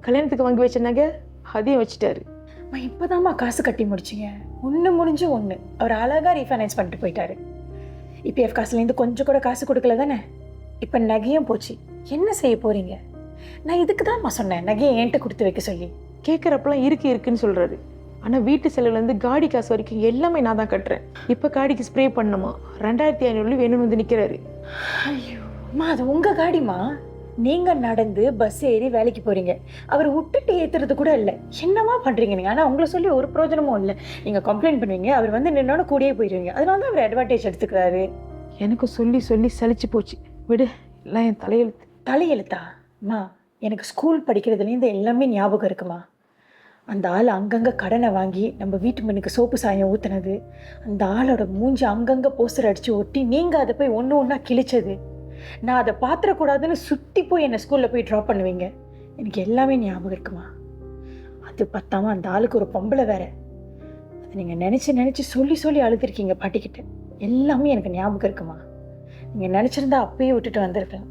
கல்யாணத்துக்கு வாங்கி வச்ச நகை அதையும் வச்சுட்டாரு. இப்போதாம்மா காசு கட்டி முடிச்சிங்க. ஒன்று முடிஞ்சு ஒன்று அவர் அழகாக ரீஃபைனான்ஸ் பண்ணிட்டு போயிட்டாரு. இபிஎஃப் காசுலேருந்து கொஞ்சம் கூட காசு கொடுக்கல தானே. இப்போ நகையும் போச்சு. என்ன செய்ய போகிறீங்க? நான் இதுக்கு தான்மா சொன்னேன் நகையை என்கிட்ட கொடுத்து வைக்க சொல்லி. கேட்குறப்பெல்லாம் இருக்குன்னு சொல்கிறாரு. ஆனால் வீட்டு செலவுலேருந்து காடி காசு வரைக்கும் எல்லாமே நான் தான் கட்டுறேன். இப்போ காடிக்கு ஸ்ப்ரே பண்ணணுமா 2500 வேணும்னு வந்து நிற்கிறாரு. ஐயோ அம்மா, அது உங்கள் காடிமா. நீங்கள் நடந்து பஸ் ஏறி வேலைக்கு போகிறீங்க. அவர் விட்டுட்டு ஏற்றுறது கூட இல்லை. என்னமா பண்ணுறீங்க நீங்கள்? ஆனால் உங்களை சொல்லி ஒரு பிரோஜனமும் இல்லை. நீங்கள் கம்ப்ளைண்ட் பண்ணுவீங்க, அவர் வந்து நின்னோட கூடயே போயிடுவீங்க. அதனால தான் அவர் அட்வான்டேஜ் எடுத்துக்கிறாரு. எனக்கு சொல்லி சொல்லி சலிச்சு போச்சு. விடு, எல்லாம் என் தலையெழுத்து. தலையெழுத்தா? அம்மா, எனக்கு ஸ்கூல் படிக்கிறதுலேருந்து எல்லாமே ஞாபகம் இருக்குமா. அந்த ஆள் அங்கங்கே கடனை வாங்கி நம்ம வீட்டு மண்ணுக்கு சோப்பு சாயம் ஊற்றுனது, அந்த ஆளோட மூஞ்சி அங்கங்கே போஸ்டர் அடித்து ஒட்டி நீங்கள் அதை போய் ஒன்று ஒன்றா கிழிச்சது, நான் அதை பாத்திரக்கூடாதுன்னு சுற்றி போய் என்னை ஸ்கூலில் போய் ட்ராப் பண்ணுவீங்க. எனக்கு எல்லாமே ஞாபகம் இருக்குமா. அது பத்தாமல் அந்த ஆளுக்கு ஒரு பொம்பளை வேற. அதை நீங்கள் நினச்சி சொல்லி சொல்லி அழுதுருக்கீங்க பாட்டிக்கிட்ட. எல்லாமே எனக்கு ஞாபகம் இருக்குமா. நீங்கள் நினச்சிருந்தா அப்பயே விட்டுட்டு வந்திருக்கலாம்.